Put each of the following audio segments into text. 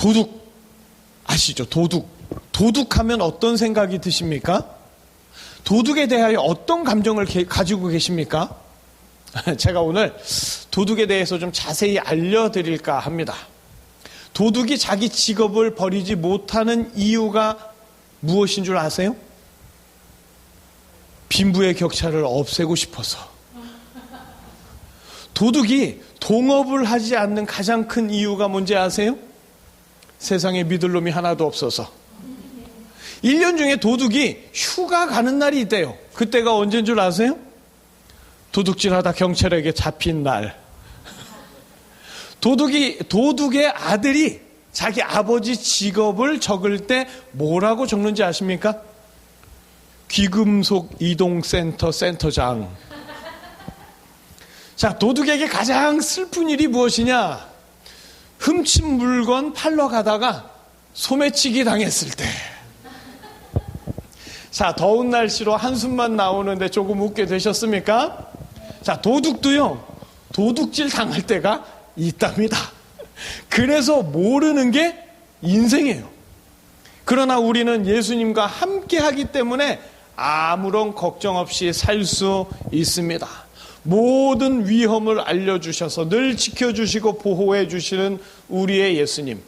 도둑 아시죠? 도둑하면 어떤 생각이 드십니까? 도둑에 대하여 어떤 감정을 가지고 계십니까? 제가 오늘 도둑에 대해서 좀 자세히 알려드릴까 합니다. 도둑이 자기 직업을 버리지 못하는 이유가 무엇인 줄 아세요? 빈부의 격차를 없애고 싶어서. 도둑이 동업을 하지 않는 가장 큰 이유가 뭔지 아세요? 세상에 믿을 놈이 하나도 없어서. 1년 중에 도둑이 휴가 가는 날이 있대요. 그때가 언제인 줄 아세요? 도둑질하다 경찰에게 잡힌 날. 도둑의 아들이 자기 아버지 직업을 적을 때 뭐라고 적는지 아십니까? 귀금속 이동센터 센터장. 자, 도둑에게 가장 슬픈 일이 무엇이냐? 훔친 물건 팔러 가다가 소매치기 당했을 때. 자, 더운 날씨로 한숨만 나오는데 조금 웃게 되셨습니까? 자, 도둑도요, 도둑질 당할 때가 있답니다. 그래서 모르는 게 인생이에요. 그러나 우리는 예수님과 함께 하기 때문에 아무런 걱정 없이 살 수 있습니다. 모든 위험을 알려주셔서 늘 지켜주시고 보호해 주시는 우리의 예수님.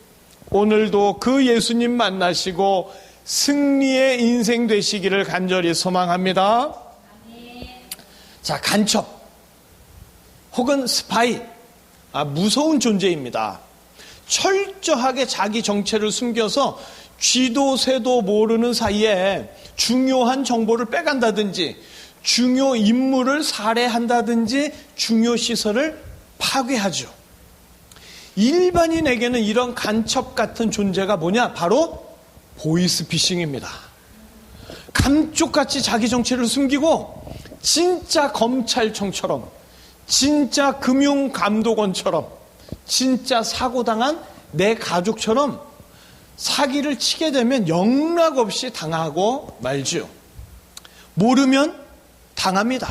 오늘도 그 예수님 만나시고 승리의 인생 되시기를 간절히 소망합니다. 자, 간첩 혹은 스파이, 무서운 존재입니다. 철저하게 자기 정체를 숨겨서 쥐도 새도 모르는 사이에 중요한 정보를 빼간다든지 중요 인물을 살해한다든지 중요 시설을 파괴하죠. 일반인에게는 이런 간첩 같은 존재가 뭐냐? 바로 보이스피싱입니다. 감쪽같이 자기 정체를 숨기고 진짜 검찰청처럼, 진짜 금융감독원처럼, 진짜 사고당한 내 가족처럼 사기를 치게 되면 영락없이 당하고 말죠. 모르면 당합니다.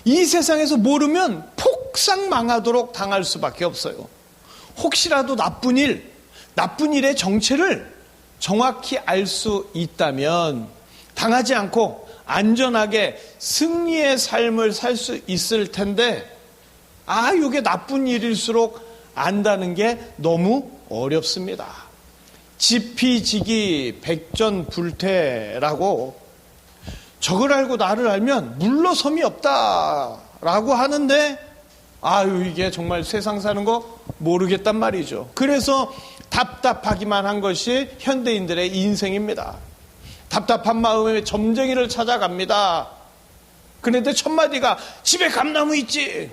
이 세상에서 모르면 폭삭 망하도록 당할 수밖에 없어요. 혹시라도 나쁜 일의 정체를 정확히 알 수 있다면 당하지 않고 안전하게 승리의 삶을 살 수 있을 텐데, 이게 나쁜 일일수록 안다는 게 너무 어렵습니다. 지피지기 백전불태라고, 적을 알고 나를 알면 물러섬이 없다라고 하는데, 이게 정말 세상 사는 거 모르겠단 말이죠. 그래서 답답하기만 한 것이 현대인들의 인생입니다. 답답한 마음에 점쟁이를 찾아갑니다. 그런데 첫마디가 집에 감나무 있지?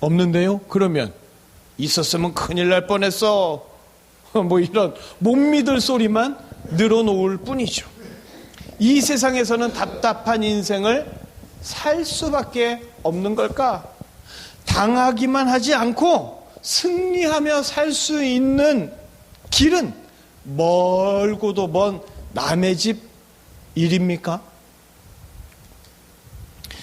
없는데요? 그러면 있었으면 큰일 날 뻔했어. 이런 못 믿을 소리만 늘어놓을 뿐이죠. 이 세상에서는 답답한 인생을 살 수밖에 없는 걸까? 당하기만 하지 않고 승리하며 살 수 있는 길은 멀고도 먼 남의 집 일입니까?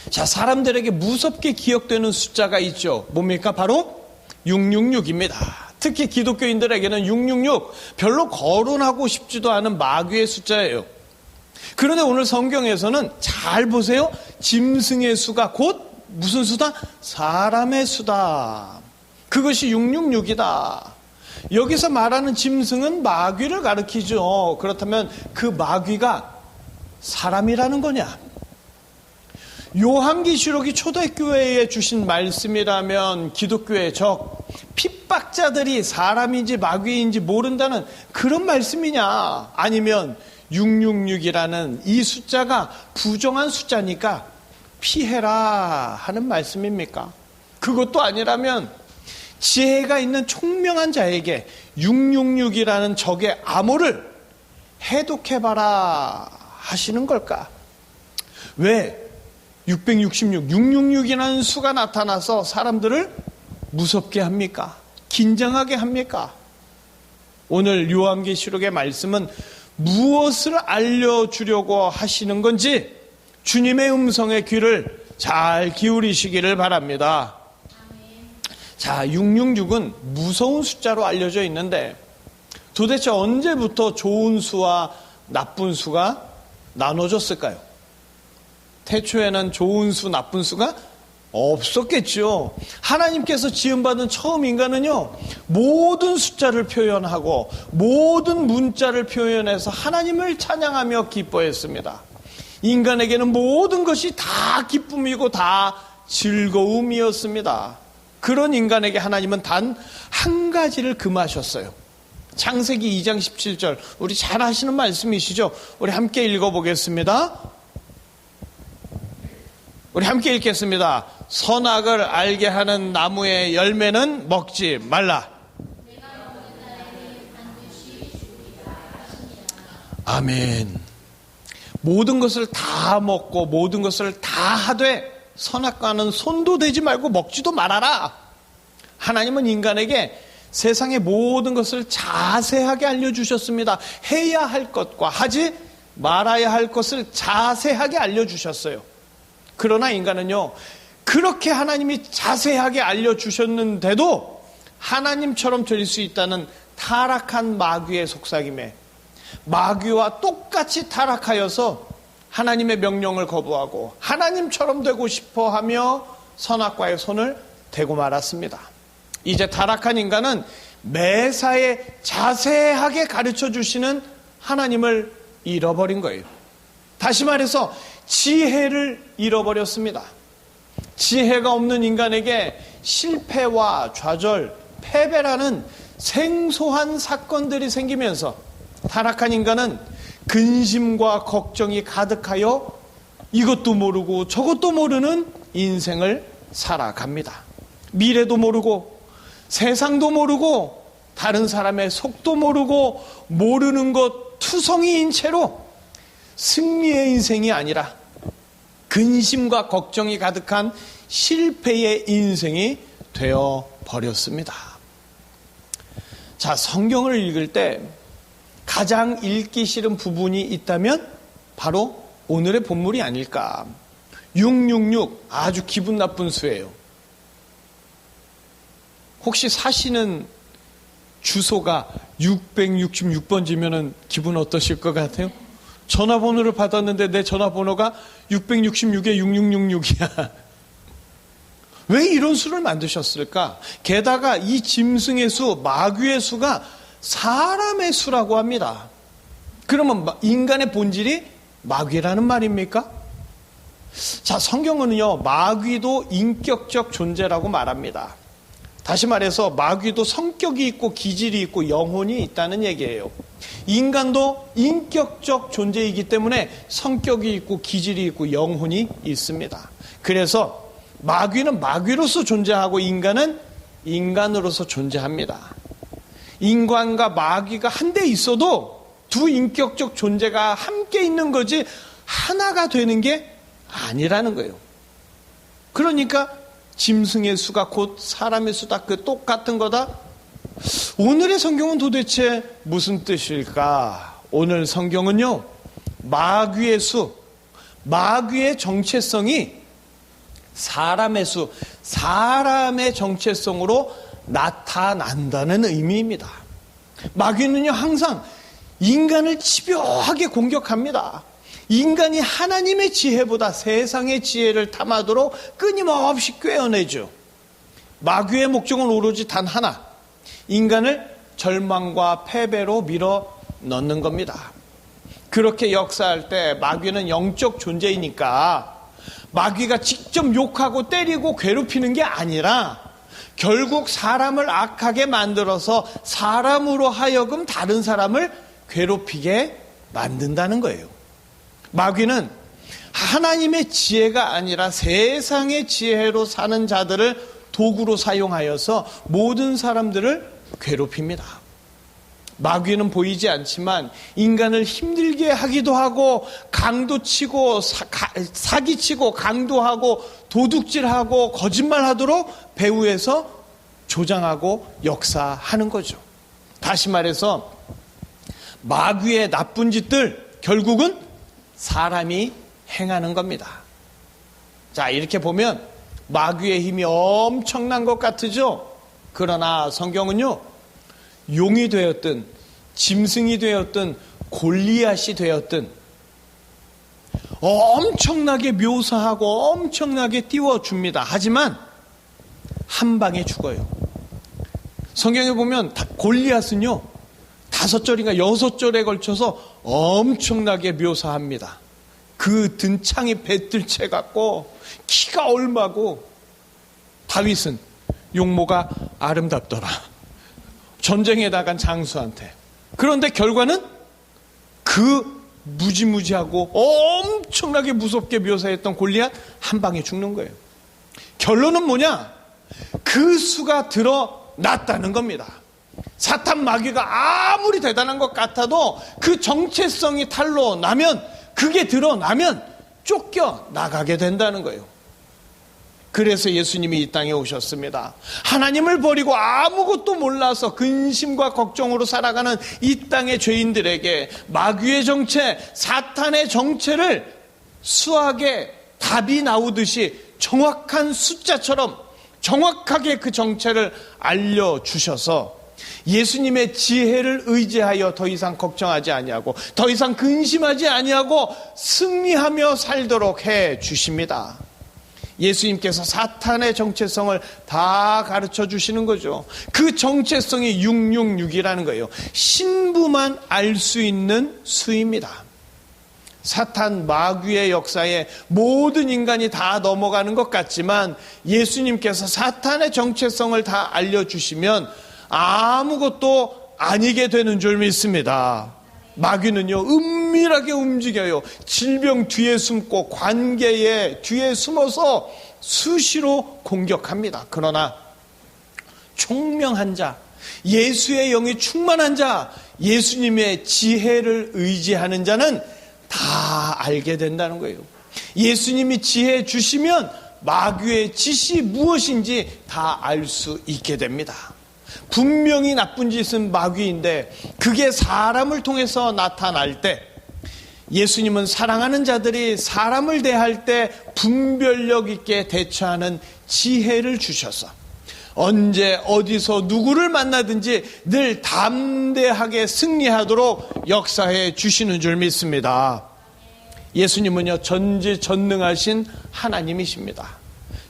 자, 사람들에게 무섭게 기억되는 숫자가 있죠. 뭡니까? 바로 666입니다. 특히 기독교인들에게는 666, 별로 거론하고 싶지도 않은 마귀의 숫자예요. 그런데 오늘 성경에서는 잘 보세요. 짐승의 수가 곧 무슨 수다? 사람의 수다. 그것이 666이다. 여기서 말하는 짐승은 마귀를 가리키죠. 그렇다면 그 마귀가 사람이라는 거냐? 요한계시록이 초대교회에 주신 말씀이라면 기독교의 적, 핍박자들이 사람인지 마귀인지 모른다는 그런 말씀이냐? 아니면 666이라는 이 숫자가 부정한 숫자니까 피해라 하는 말씀입니까? 그것도 아니라면 지혜가 있는 총명한 자에게 666이라는 적의 암호를 해독해봐라 하시는 걸까? 왜 666, 666이라는 수가 나타나서 사람들을 무섭게 합니까? 긴장하게 합니까? 오늘 요한계시록의 말씀은 무엇을 알려주려고 하시는 건지 주님의 음성의 귀를 잘 기울이시기를 바랍니다. 자, 666은 무서운 숫자로 알려져 있는데 도대체 언제부터 좋은 수와 나쁜 수가 나눠졌을까요? 태초에는 좋은 수, 나쁜 수가 없었겠죠. 하나님께서 지음받은 처음 인간은요, 모든 숫자를 표현하고 모든 문자를 표현해서 하나님을 찬양하며 기뻐했습니다. 인간에게는 모든 것이 다 기쁨이고 다 즐거움이었습니다. 그런 인간에게 하나님은 단 한 가지를 금하셨어요. 창세기 2장 17절, 우리 잘 아시는 말씀이시죠? 우리 함께 읽어보겠습니다. 우리 함께 읽겠습니다. 선악을 알게 하는 나무의 열매는 먹지 말라. 아멘. 모든 것을 다 먹고 모든 것을 다 하되 선악과는 손도 대지 말고 먹지도 말아라. 하나님은 인간에게 세상의 모든 것을 자세하게 알려주셨습니다. 해야 할 것과 하지 말아야 할 것을 자세하게 알려주셨어요. 그러나 인간은요, 그렇게 하나님이 자세하게 알려주셨는데도 하나님처럼 될 수 있다는 타락한 마귀의 속삭임에 마귀와 똑같이 타락하여서 하나님의 명령을 거부하고 하나님처럼 되고 싶어 하며 선악과의 손을 대고 말았습니다. 이제 타락한 인간은 매사에 자세하게 가르쳐 주시는 하나님을 잃어버린 거예요. 다시 말해서 지혜를 잃어버렸습니다. 지혜가 없는 인간에게 실패와 좌절, 패배라는 생소한 사건들이 생기면서 타락한 인간은 근심과 걱정이 가득하여 이것도 모르고 저것도 모르는 인생을 살아갑니다. 미래도 모르고 세상도 모르고 다른 사람의 속도 모르고 모르는 것 투성이인 채로 승리의 인생이 아니라 근심과 걱정이 가득한 실패의 인생이 되어 버렸습니다. 자, 성경을 읽을 때 가장 읽기 싫은 부분이 있다면 바로 오늘의 본문이 아닐까. 666, 아주 기분 나쁜 수예요. 혹시 사시는 주소가 666번지면 기분 어떠실 것 같아요? 전화번호를 받았는데 내 전화번호가 666에 6666이야. 왜 이런 수를 만드셨을까? 게다가 이 짐승의 수, 마귀의 수가 사람의 수라고 합니다. 그러면 인간의 본질이 마귀라는 말입니까? 자, 성경은요, 마귀도 인격적 존재라고 말합니다. 다시 말해서 마귀도 성격이 있고 기질이 있고 영혼이 있다는 얘기예요. 인간도 인격적 존재이기 때문에 성격이 있고 기질이 있고 영혼이 있습니다. 그래서 마귀는 마귀로서 존재하고 인간은 인간으로서 존재합니다. 인간과 마귀가 한데 있어도 두 인격적 존재가 함께 있는 거지 하나가 되는 게 아니라는 거예요. 그러니까 짐승의 수가 곧 사람의 수다, 그 똑같은 거다. 오늘의 성경은 도대체 무슨 뜻일까? 오늘 성경은요, 마귀의 수, 마귀의 정체성이 사람의 수, 사람의 정체성으로 나타난다는 의미입니다. 마귀는요, 항상 인간을 집요하게 공격합니다. 인간이 하나님의 지혜보다 세상의 지혜를 탐하도록 끊임없이 꿰어내죠. 마귀의 목적은 오로지 단 하나, 인간을 절망과 패배로 밀어 넣는 겁니다. 그렇게 역사할 때 마귀는 영적 존재이니까 마귀가 직접 욕하고 때리고 괴롭히는 게 아니라 결국 사람을 악하게 만들어서 사람으로 하여금 다른 사람을 괴롭히게 만든다는 거예요. 마귀는 하나님의 지혜가 아니라 세상의 지혜로 사는 자들을 도구로 사용하여서 모든 사람들을 괴롭힙니다. 마귀는 보이지 않지만 인간을 힘들게 하기도 하고 강도치고 사기치고 강도하고 도둑질하고 거짓말하도록 배후에서 조장하고 역사하는 거죠. 다시 말해서 마귀의 나쁜 짓들 결국은 사람이 행하는 겁니다. 자, 이렇게 보면 마귀의 힘이 엄청난 것 같으죠? 그러나 성경은요, 용이 되었든 짐승이 되었든 골리앗이 되었든 엄청나게 묘사하고 엄청나게 띄워줍니다. 하지만 한 방에 죽어요. 성경에 보면 골리앗은요 5절인가 6절에 걸쳐서 엄청나게 묘사합니다. 그 등창이 배틀채 같고 키가 얼마고 다윗은 용모가 아름답더라. 전쟁에 나간 장수한테. 그런데 결과는 그 무지무지하고 엄청나게 무섭게 묘사했던 골리앗 한 방에 죽는 거예요. 결론은 뭐냐? 그 수가 드러났다는 겁니다. 사탄 마귀가 아무리 대단한 것 같아도 그 정체성이 탄로나면, 그게 드러나면 쫓겨나가게 된다는 거예요. 그래서 예수님이 이 땅에 오셨습니다. 하나님을 버리고 아무것도 몰라서 근심과 걱정으로 살아가는 이 땅의 죄인들에게 마귀의 정체, 사탄의 정체를 수학에 답이 나오듯이 정확한 숫자처럼 정확하게 그 정체를 알려주셔서 예수님의 지혜를 의지하여 더 이상 걱정하지 아니하고 더 이상 근심하지 아니하고 승리하며 살도록 해 주십니다. 예수님께서 사탄의 정체성을 다 가르쳐 주시는 거죠. 그 정체성이 666이라는 거예요. 신부만 알 수 있는 수입니다. 사탄 마귀의 역사에 모든 인간이 다 넘어가는 것 같지만 예수님께서 사탄의 정체성을 다 알려주시면 아무것도 아니게 되는 줄 믿습니다. 마귀는요 은밀하게 움직여요. 질병 뒤에 숨고 관계의 뒤에 숨어서 수시로 공격합니다. 그러나 총명한 자, 예수의 영이 충만한 자, 예수님의 지혜를 의지하는 자는 다 알게 된다는 거예요. 예수님이 지혜 주시면 마귀의 짓이 무엇인지 다 알 수 있게 됩니다. 분명히 나쁜 짓은 마귀인데 그게 사람을 통해서 나타날 때 예수님은 사랑하는 자들이 사람을 대할 때 분별력 있게 대처하는 지혜를 주셔서 언제 어디서 누구를 만나든지 늘 담대하게 승리하도록 역사해 주시는 줄 믿습니다. 예수님은요 전지전능하신 하나님이십니다.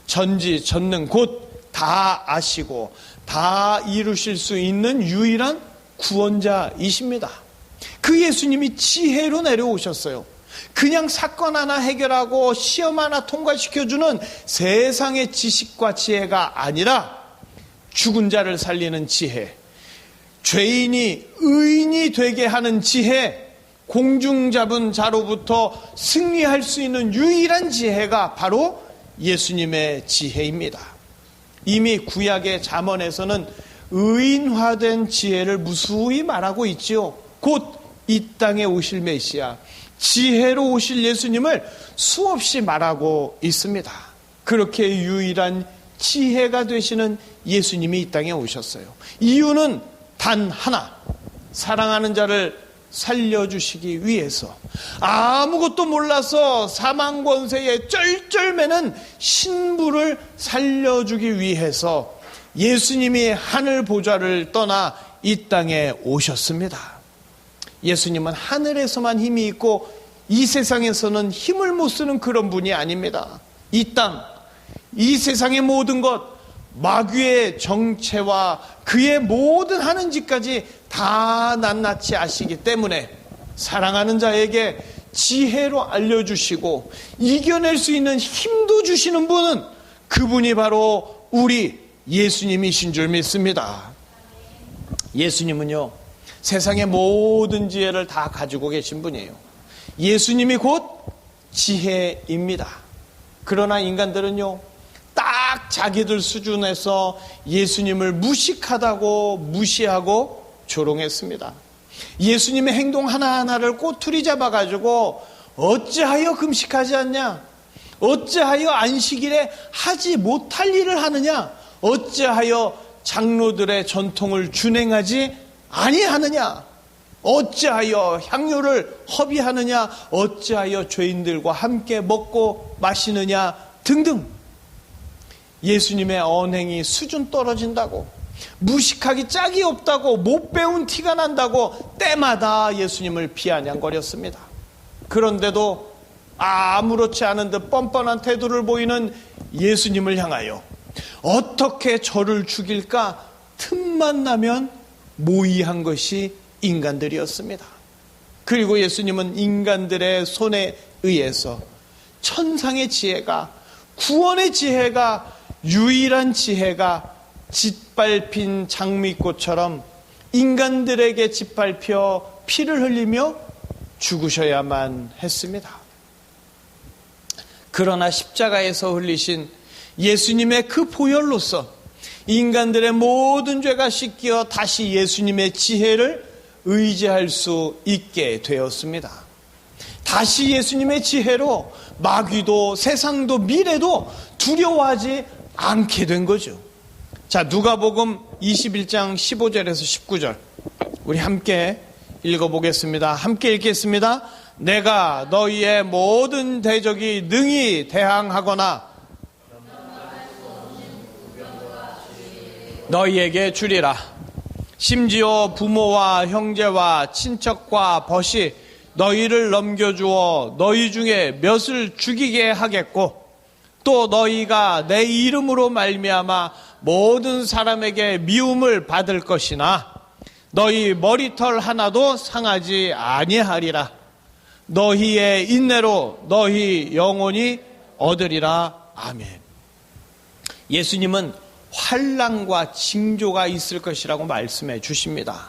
전지전능 곧 다 아시고 다 이루실 수 있는 유일한 구원자이십니다. 그 예수님이 지혜로 내려오셨어요. 그냥 사건 하나 해결하고 시험 하나 통과시켜주는 세상의 지식과 지혜가 아니라 죽은 자를 살리는 지혜, 죄인이 의인이 되게 하는 지혜, 공중 잡은 자로부터 승리할 수 있는 유일한 지혜가 바로 예수님의 지혜입니다. 이미 구약의 잠언에서는 의인화된 지혜를 무수히 말하고 있지요. 곧 이 땅에 오실 메시아, 지혜로 오실 예수님을 수없이 말하고 있습니다. 그렇게 유일한 지혜가 되시는 예수님이 이 땅에 오셨어요. 이유는 단 하나, 사랑하는 자를 살려주시기 위해서, 아무것도 몰라서 사망 권세에 쩔쩔매는 신부를 살려주기 위해서 예수님이 하늘 보좌를 떠나 이 땅에 오셨습니다. 예수님은 하늘에서만 힘이 있고 이 세상에서는 힘을 못 쓰는 그런 분이 아닙니다. 이 땅, 이 세상의 모든 것, 마귀의 정체와 그의 모든 하는 짓까지 다 낱낱이 아시기 때문에 사랑하는 자에게 지혜로 알려주시고 이겨낼 수 있는 힘도 주시는 분은 그분이 바로 우리 예수님이신 줄 믿습니다. 예수님은요 세상의 모든 지혜를 다 가지고 계신 분이에요. 예수님이 곧 지혜입니다. 그러나 인간들은요 딱 자기들 수준에서 예수님을 무식하다고 무시하고 조롱했습니다. 예수님의 행동 하나하나를 꼬투리 잡아가지고 어찌하여 금식하지 않냐? 어찌하여 안식일에 하지 못할 일을 하느냐? 어찌하여 장로들의 전통을 준행하지 아니하느냐? 어찌하여 향유를 허비하느냐? 어찌하여 죄인들과 함께 먹고 마시느냐? 등등 예수님의 언행이 수준 떨어진다고, 무식하기 짝이 없다고, 못 배운 티가 난다고 때마다 예수님을 비아냥거렸습니다. 그런데도 아무렇지 않은 듯 뻔뻔한 태도를 보이는 예수님을 향하여 어떻게 저를 죽일까 틈만 나면 모의한 것이 인간들이었습니다. 그리고 예수님은 인간들의 손에 의해서 천상의 지혜가, 구원의 지혜가, 유일한 지혜가 짓밟힌 장미꽃처럼 인간들에게 짓밟혀 피를 흘리며 죽으셔야만 했습니다. 그러나 십자가에서 흘리신 예수님의 그 보혈로서 인간들의 모든 죄가 씻겨 다시 예수님의 지혜를 의지할 수 있게 되었습니다. 다시 예수님의 지혜로 마귀도 세상도 미래도 두려워하지 않게 된 거죠. 자, 누가복음 21장 15절에서 19절 우리 함께 읽어보겠습니다. 함께 읽겠습니다. 내가 너희의 모든 대적이 능히 대항하거나 너희에게 주리라. 심지어 부모와 형제와 친척과 벗이 너희를 넘겨주어 너희 중에 몇을 죽이게 하겠고 또 너희가 내 이름으로 말미암아 모든 사람에게 미움을 받을 것이나 너희 머리털 하나도 상하지 아니하리라. 너희의 인내로 너희 영혼이 얻으리라. 아멘. 예수님은 환난과 징조가 있을 것이라고 말씀해 주십니다.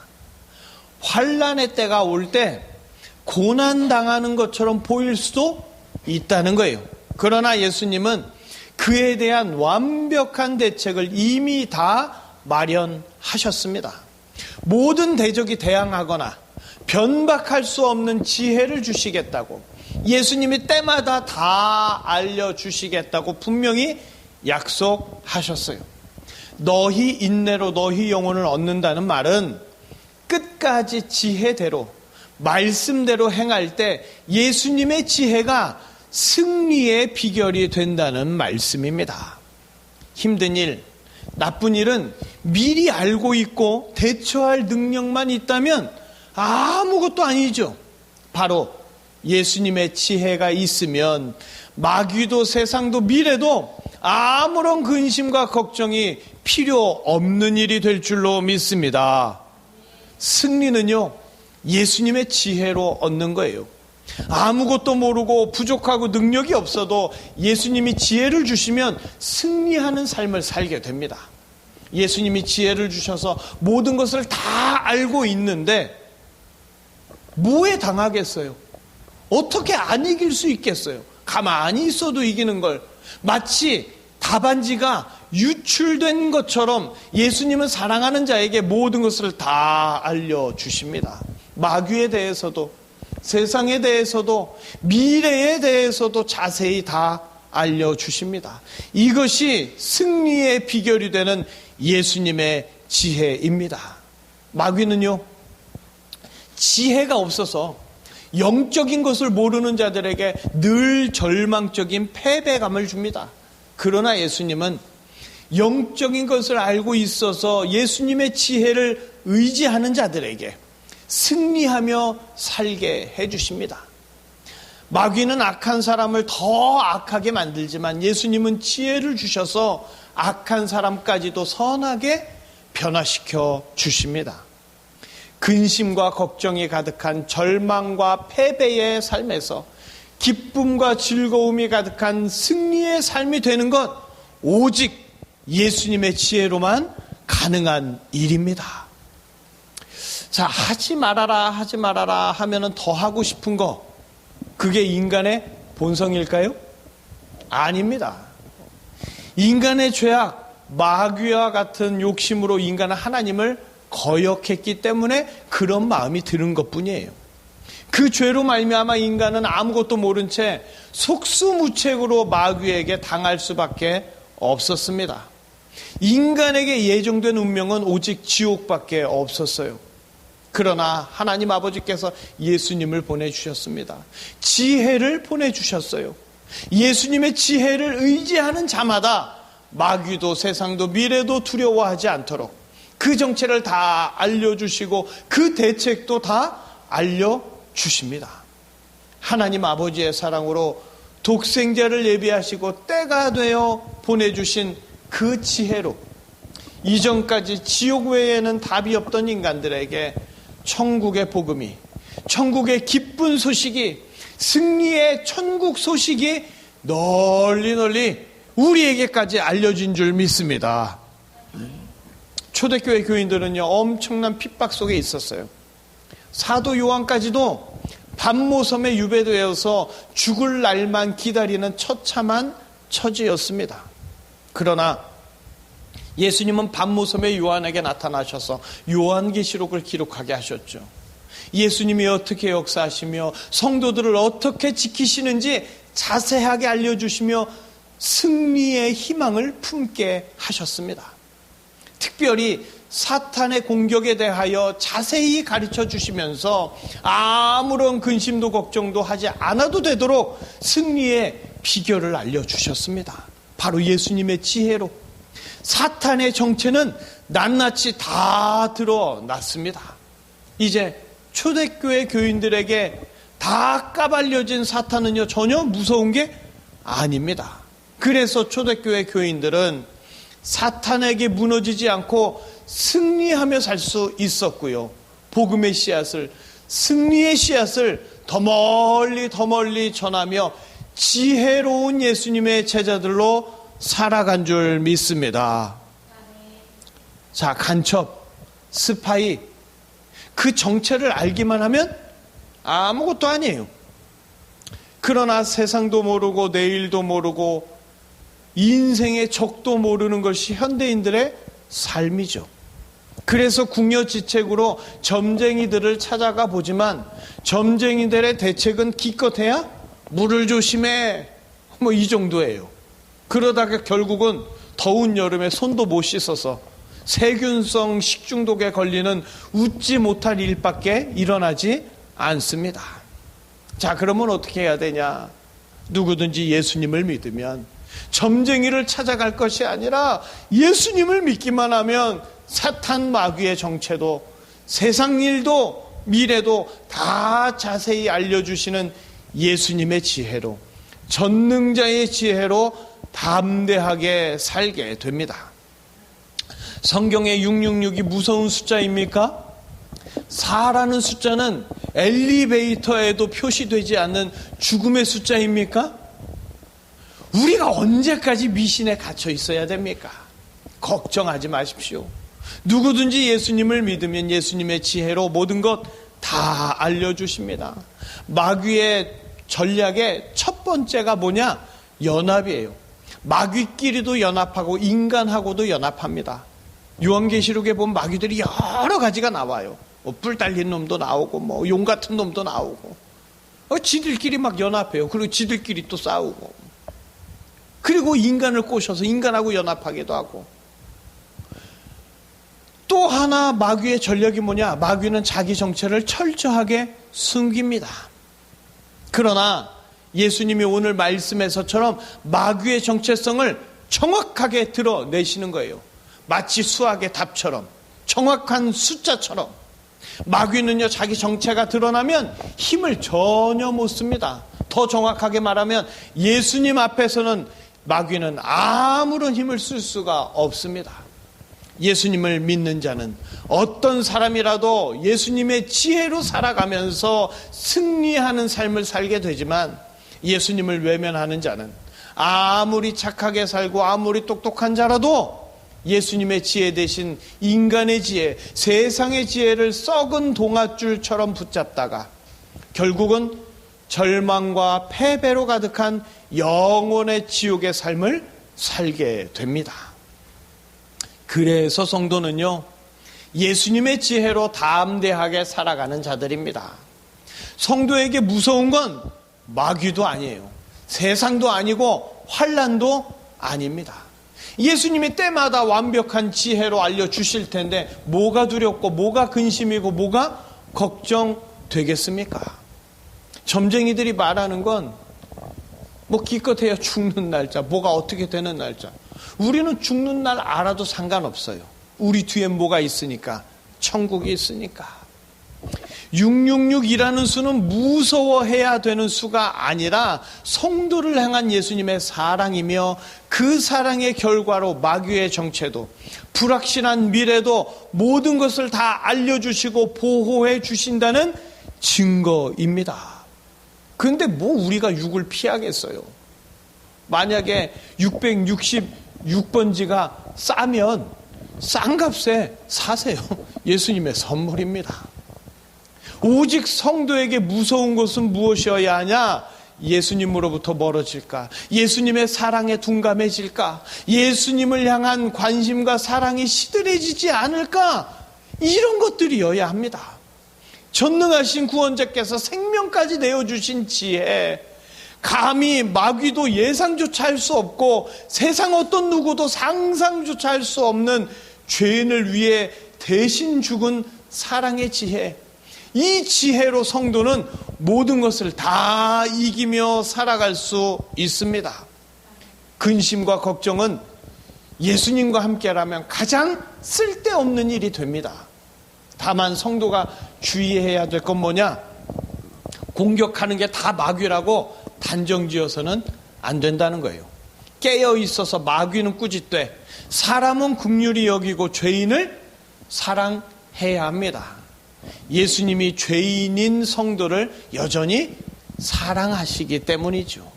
환난의 때가 올 때 고난당하는 것처럼 보일 수도 있다는 거예요. 그러나 예수님은 그에 대한 완벽한 대책을 이미 다 마련하셨습니다. 모든 대적이 대항하거나 변박할 수 없는 지혜를 주시겠다고, 예수님이 때마다 다 알려주시겠다고 분명히 약속하셨어요. 너희 인내로 너희 영혼을 얻는다는 말은 끝까지 지혜대로 말씀대로 행할 때 예수님의 지혜가 승리의 비결이 된다는 말씀입니다. 힘든 일, 나쁜 일은 미리 알고 있고 대처할 능력만 있다면 아무것도 아니죠. 바로 예수님의 지혜가 있으면 마귀도 세상도 미래도 아무런 근심과 걱정이 필요 없는 일이 될 줄로 믿습니다. 승리는요, 예수님의 지혜로 얻는 거예요. 아무것도 모르고 부족하고 능력이 없어도 예수님이 지혜를 주시면 승리하는 삶을 살게 됩니다. 예수님이 지혜를 주셔서 모든 것을 다 알고 있는데 뭐에 당하겠어요? 어떻게 안 이길 수 있겠어요? 가만히 있어도 이기는 걸 마치 답안지가 유출된 것처럼 예수님은 사랑하는 자에게 모든 것을 다 알려주십니다. 마귀에 대해서도 세상에 대해서도 미래에 대해서도 자세히 다 알려주십니다. 이것이 승리의 비결이 되는 예수님의 지혜입니다. 마귀는요, 지혜가 없어서 영적인 것을 모르는 자들에게 늘 절망적인 패배감을 줍니다. 그러나 예수님은 영적인 것을 알고 있어서 예수님의 지혜를 의지하는 자들에게 승리하며 살게 해주십니다. 마귀는 악한 사람을 더 악하게 만들지만 예수님은 지혜를 주셔서 악한 사람까지도 선하게 변화시켜 주십니다. 근심과 걱정이 가득한 절망과 패배의 삶에서 기쁨과 즐거움이 가득한 승리의 삶이 되는 것, 오직 예수님의 지혜로만 가능한 일입니다. 자, 하지 말아라 하면은 더 하고 싶은 거, 그게 인간의 본성일까요? 아닙니다. 인간의 죄악, 마귀와 같은 욕심으로 인간은 하나님을 거역했기 때문에 그런 마음이 드는 것뿐이에요. 그 죄로 말미암아 인간은 아무것도 모른 채 속수무책으로 마귀에게 당할 수밖에 없었습니다. 인간에게 예정된 운명은 오직 지옥밖에 없었어요. 그러나 하나님 아버지께서 예수님을 보내주셨습니다. 지혜를 보내주셨어요. 예수님의 지혜를 의지하는 자마다 마귀도 세상도 미래도 두려워하지 않도록 그 정체를 다 알려주시고 그 대책도 다 알려주십니다. 하나님 아버지의 사랑으로 독생자를 예비하시고 때가 되어 보내주신 그 지혜로 이전까지 지옥 외에는 답이 없던 인간들에게 천국의 복음이, 천국의 기쁜 소식이, 승리의 천국 소식이 널리 우리에게까지 알려진 줄 믿습니다. 초대교회 교인들은요, 엄청난 핍박 속에 있었어요. 사도 요한까지도 반모섬에 유배되어서 죽을 날만 기다리는 처참한 처지였습니다. 그러나 예수님은 반모섬의 요한에게 나타나셔서 요한계시록을 기록하게 하셨죠. 예수님이 어떻게 역사하시며 성도들을 어떻게 지키시는지 자세하게 알려주시며 승리의 희망을 품게 하셨습니다. 특별히 사탄의 공격에 대하여 자세히 가르쳐 주시면서 아무런 근심도 걱정도 하지 않아도 되도록 승리의 비결을 알려주셨습니다. 바로 예수님의 지혜로 사탄의 정체는 낱낱이 다 드러났습니다. 이제 초대교회 교인들에게 다 까발려진 사탄은요, 전혀 무서운 게 아닙니다. 그래서 초대교회 교인들은 사탄에게 무너지지 않고 승리하며 살 수 있었고요. 복음의 씨앗을, 승리의 씨앗을 더 멀리 전하며 지혜로운 예수님의 제자들로 살아간 줄 믿습니다. 자, 간첩, 스파이, 그 정체를 알기만 하면 아무것도 아니에요. 그러나 세상도 모르고 내일도 모르고 인생의 적도 모르는 것이 현대인들의 삶이죠. 그래서 궁여지책으로 점쟁이들을 찾아가 보지만 점쟁이들의 대책은 기껏해야 물을 조심해, 뭐 이 정도예요. 그러다가 결국은 더운 여름에 손도 못 씻어서 세균성 식중독에 걸리는 웃지 못할 일밖에 일어나지 않습니다. 자, 그러면 어떻게 해야 되냐? 누구든지 예수님을 믿으면 점쟁이를 찾아갈 것이 아니라 예수님을 믿기만 하면 사탄 마귀의 정체도 세상 일도 미래도 다 자세히 알려주시는 예수님의 지혜로, 전능자의 지혜로 담대하게 살게 됩니다. 성경의 666이 무서운 숫자입니까? 4라는 숫자는 엘리베이터에도 표시되지 않는 죽음의 숫자입니까? 우리가 언제까지 미신에 갇혀 있어야 됩니까? 걱정하지 마십시오. 누구든지 예수님을 믿으면 예수님의 지혜로 모든 것 다 알려주십니다. 마귀의 전략의 첫 번째가 뭐냐? 연합이에요. 마귀끼리도 연합하고 인간하고도 연합합니다. 요한계시록에 보면 마귀들이 여러 가지가 나와요. 뿔 달린 놈도 나오고 용 같은 놈도 나오고 지들끼리 막 연합해요. 그리고 지들끼리 또 싸우고, 그리고 인간을 꼬셔서 인간하고 연합하기도 하고. 또 하나 마귀의 전략이 뭐냐? 마귀는 자기 정체를 철저하게 숨깁니다. 그러나 예수님이 오늘 말씀에서처럼 마귀의 정체성을 정확하게 드러내시는 거예요. 마치 수학의 답처럼, 정확한 숫자처럼. 마귀는요, 자기 정체가 드러나면 힘을 전혀 못 씁니다. 더 정확하게 말하면 예수님 앞에서는 마귀는 아무런 힘을 쓸 수가 없습니다. 예수님을 믿는 자는 어떤 사람이라도 예수님의 지혜로 살아가면서 승리하는 삶을 살게 되지만, 예수님을 외면하는 자는 아무리 착하게 살고 아무리 똑똑한 자라도 예수님의 지혜 대신 인간의 지혜, 세상의 지혜를 썩은 동아줄처럼 붙잡다가 결국은 절망과 패배로 가득한 영혼의 지옥의 삶을 살게 됩니다. 그래서 성도는요, 예수님의 지혜로 담대하게 살아가는 자들입니다. 성도에게 무서운 건 마귀도 아니에요. 세상도 아니고 환난도 아닙니다. 예수님이 때마다 완벽한 지혜로 알려주실 텐데 뭐가 두렵고 뭐가 근심이고 뭐가 걱정되겠습니까? 점쟁이들이 말하는 건 뭐 기껏해야 죽는 날짜, 뭐가 어떻게 되는 날짜. 우리는 죽는 날 알아도 상관없어요. 우리 뒤에 뭐가 있으니까? 천국이 있으니까. 666이라는 수는 무서워해야 되는 수가 아니라 성도를 향한 예수님의 사랑이며 그 사랑의 결과로 마귀의 정체도, 불확실한 미래도 모든 것을 다 알려주시고 보호해 주신다는 증거입니다. 그런데 뭐 우리가 6을 피하겠어요? 만약에 666번지가 싸면 싼 값에 사세요. 예수님의 선물입니다. 오직 성도에게 무서운 것은 무엇이어야 하냐? 예수님으로부터 멀어질까? 예수님의 사랑에 둔감해질까? 예수님을 향한 관심과 사랑이 시들해지지 않을까? 이런 것들이어야 합니다. 전능하신 구원자께서 생명까지 내어주신 지혜, 감히 마귀도 예상조차 할 수 없고 세상 어떤 누구도 상상조차 할 수 없는 죄인을 위해 대신 죽은 사랑의 지혜, 이 지혜로 성도는 모든 것을 다 이기며 살아갈 수 있습니다. 근심과 걱정은 예수님과 함께라면 가장 쓸데없는 일이 됩니다. 다만 성도가 주의해야 될 건 뭐냐? 공격하는 게 다 마귀라고 단정지어서는 안 된다는 거예요. 깨어 있어서 마귀는 꾸짖되 사람은 긍휼히 여기고 죄인을 사랑해야 합니다. 예수님이 죄인인 성도를 여전히 사랑하시기 때문이죠.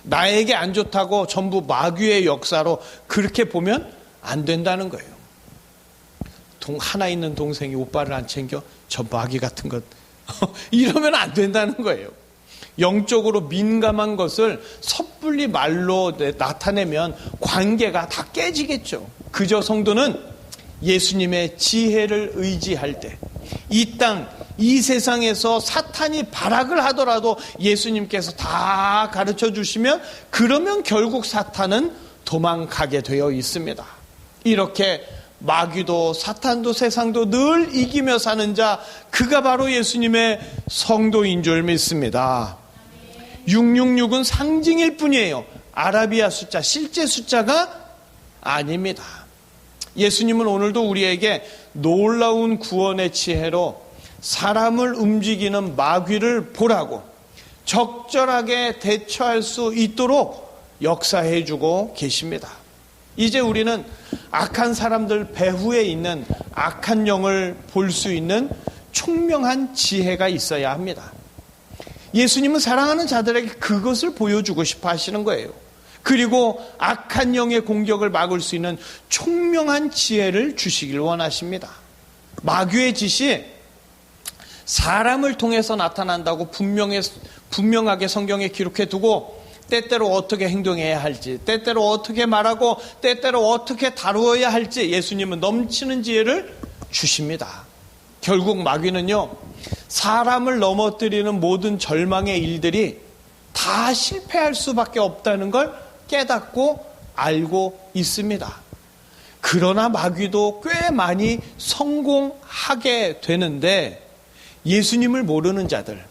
나에게 안 좋다고 전부 마귀의 역사로 그렇게 보면 안 된다는 거예요. 하나 있는 동생이 오빠를 안 챙겨? 저 마귀 같은 것. 이러면 안 된다는 거예요. 영적으로 민감한 것을 섣불리 말로 나타내면 관계가 다 깨지겠죠. 그저 성도는 예수님의 지혜를 의지할 때, 이 땅, 이 세상에서 사탄이 발악을 하더라도 예수님께서 다 가르쳐 주시면 그러면 결국 사탄은 도망가게 되어 있습니다. 이렇게 마귀도 사탄도 세상도 늘 이기며 사는 자, 그가 바로 예수님의 성도인 줄 믿습니다. 666은 상징일 뿐이에요. 아라비아 숫자, 실제 숫자가 아닙니다. 예수님은 오늘도 우리에게 놀라운 구원의 지혜로 사람을 움직이는 마귀를 보라고 적절하게 대처할 수 있도록 역사해 주고 계십니다. 이제 우리는 악한 사람들 배후에 있는 악한 영을 볼 수 있는 총명한 지혜가 있어야 합니다. 예수님은 사랑하는 자들에게 그것을 보여주고 싶어 하시는 거예요. 그리고 악한 영의 공격을 막을 수 있는 총명한 지혜를 주시길 원하십니다. 마귀의 짓이 사람을 통해서 나타난다고 분명하게 성경에 기록해 두고 때때로 어떻게 행동해야 할지, 때때로 어떻게 말하고 때때로 어떻게 다루어야 할지 예수님은 넘치는 지혜를 주십니다. 결국 마귀는요, 사람을 넘어뜨리는 모든 절망의 일들이 다 실패할 수밖에 없다는 걸 깨닫고 알고 있습니다. 그러나 마귀도 꽤 많이 성공하게 되는데 예수님을 모르는 자들,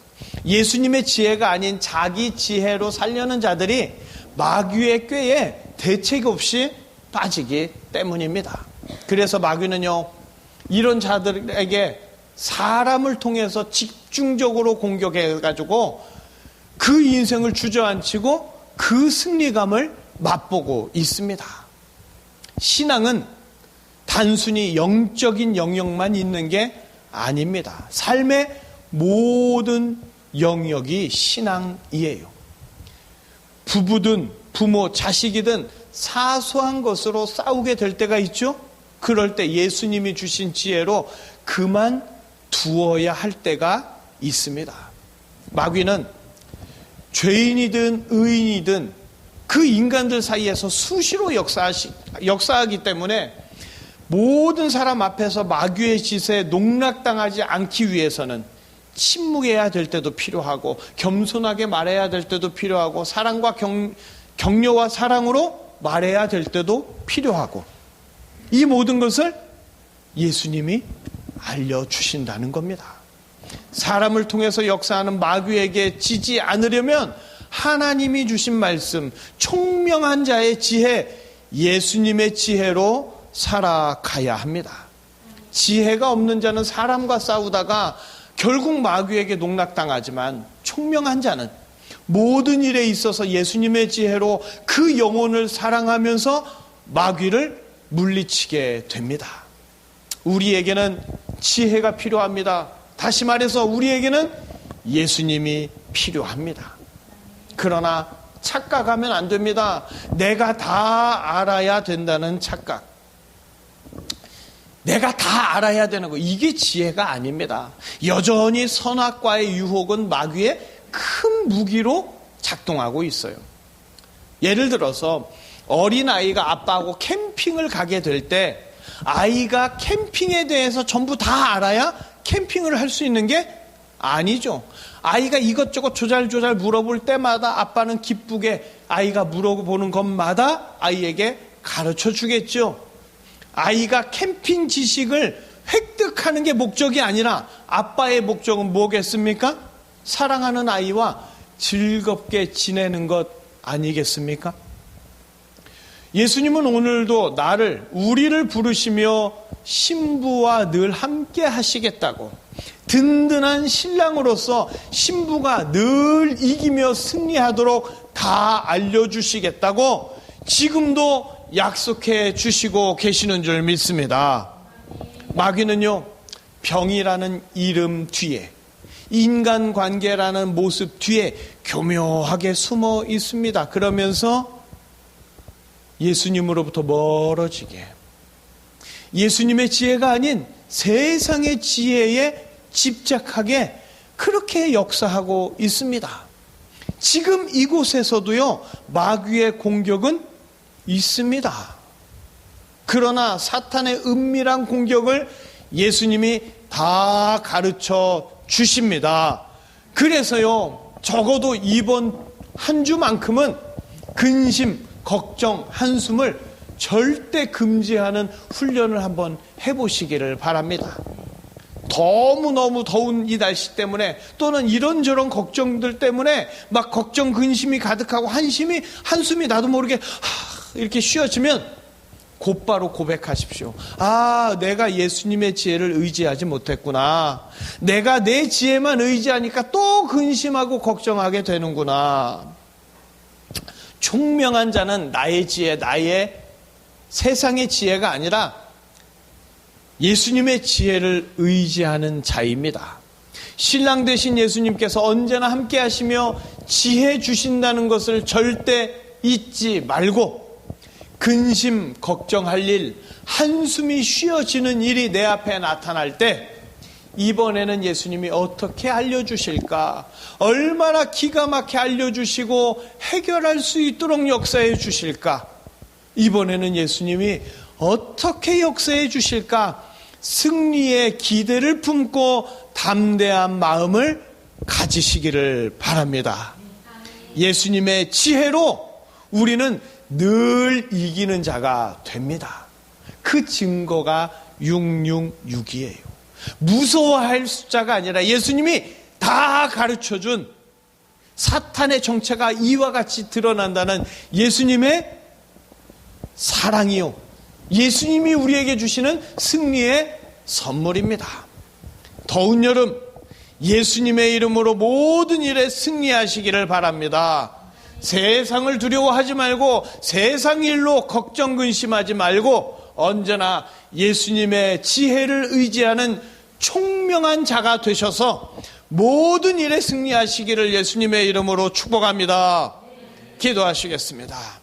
예수님의 지혜가 아닌 자기 지혜로 살려는 자들이 마귀의 꾀에 대책 없이 빠지기 때문입니다. 그래서 마귀는요, 이런 자들에게 사람을 통해서 집중적으로 공격해가지고 그 인생을 주저앉히고 그 승리감을 맛보고 있습니다. 신앙은 단순히 영적인 영역만 있는 게 아닙니다. 삶의 모든 영역이 신앙이에요. 부부든 부모, 자식이든 사소한 것으로 싸우게 될 때가 있죠. 그럴 때 예수님이 주신 지혜로 그만 두어야 할 때가 있습니다. 마귀는 죄인이든 의인이든 그 인간들 사이에서 수시로 역사하기 때문에 모든 사람 앞에서 마귀의 짓에 농락당하지 않기 위해서는 침묵해야 될 때도 필요하고 겸손하게 말해야 될 때도 필요하고 사랑과 격려와 사랑으로 말해야 될 때도 필요하고, 이 모든 것을 예수님이 알려주신다는 겁니다. 사람을 통해서 역사하는 마귀에게 지지 않으려면 하나님이 주신 말씀, 총명한 자의 지혜, 예수님의 지혜로 살아가야 합니다. 지혜가 없는 자는 사람과 싸우다가 결국 마귀에게 농락당하지만 총명한 자는 모든 일에 있어서 예수님의 지혜로 그 영혼을 사랑하면서 마귀를 물리치게 됩니다. 우리에게는 지혜가 필요합니다. 다시 말해서 우리에게는 예수님이 필요합니다. 그러나 착각하면 안 됩니다. 내가 다 알아야 된다는 착각. 내가 다 알아야 되는 거, 이게 지혜가 아닙니다. 여전히 선악과의 유혹은 마귀의 큰 무기로 작동하고 있어요. 예를 들어서 어린아이가 아빠하고 캠핑을 가게 될 때 아이가 캠핑에 대해서 전부 다 알아야 캠핑을 할 수 있는 게 아니죠. 아이가 이것저것 조잘조잘 물어볼 때마다 아빠는 기쁘게 아이가 물어보는 것마다 아이에게 가르쳐 주겠죠. 아이가 캠핑 지식을 획득하는 게 목적이 아니라 아빠의 목적은 뭐겠습니까? 사랑하는 아이와 즐겁게 지내는 것 아니겠습니까? 예수님은 오늘도 우리를 부르시며 신부와 늘 함께 하시겠다고, 든든한 신랑으로서 신부가 늘 이기며 승리하도록 다 알려주시겠다고 지금도 약속해 주시고 계시는 줄 믿습니다. 마귀는요, 병이라는 이름 뒤에, 인간관계라는 모습 뒤에 교묘하게 숨어 있습니다. 그러면서 예수님으로부터 멀어지게, 예수님의 지혜가 아닌 세상의 지혜에 집착하게 그렇게 역사하고 있습니다. 지금 이곳에서도요, 마귀의 공격은 있습니다. 그러나 사탄의 은밀한 공격을 예수님이 다 가르쳐 주십니다. 그래서요, 적어도 이번 한 주만큼은 근심, 걱정, 한숨을 절대 금지하는 훈련을 한번 해보시기를 바랍니다. 너무너무 더운 이 날씨 때문에, 또는 이런저런 걱정들 때문에 막 걱정, 근심이 가득하고 한숨이 나도 모르게 이렇게 쉬어지면 곧바로 고백하십시오. 아, 내가 예수님의 지혜를 의지하지 못했구나. 내가 내 지혜만 의지하니까 또 근심하고 걱정하게 되는구나. 총명한 자는 나의 지혜, 나의 세상의 지혜가 아니라 예수님의 지혜를 의지하는 자입니다. 신랑 되신 예수님께서 언제나 함께 하시며 지혜 주신다는 것을 절대 잊지 말고, 근심, 걱정할 일, 한숨이 쉬어지는 일이 내 앞에 나타날 때 이번에는 예수님이 어떻게 알려주실까, 얼마나 기가 막히게 알려주시고 해결할 수 있도록 역사해 주실까, 이번에는 예수님이 어떻게 역사해 주실까, 승리의 기대를 품고 담대한 마음을 가지시기를 바랍니다. 예수님의 지혜로 우리는 늘 이기는 자가 됩니다. 그 증거가 666이에요. 무서워할 숫자가 아니라 예수님이 다 가르쳐준 사탄의 정체가 이와 같이 드러난다는 예수님의 사랑이요, 예수님이 우리에게 주시는 승리의 선물입니다. 더운 여름 예수님의 이름으로 모든 일에 승리하시기를 바랍니다. 세상을 두려워하지 말고 세상 일로 걱정 근심하지 말고 언제나 예수님의 지혜를 의지하는 총명한 자가 되셔서 모든 일에 승리하시기를 예수님의 이름으로 축복합니다. 기도하시겠습니다.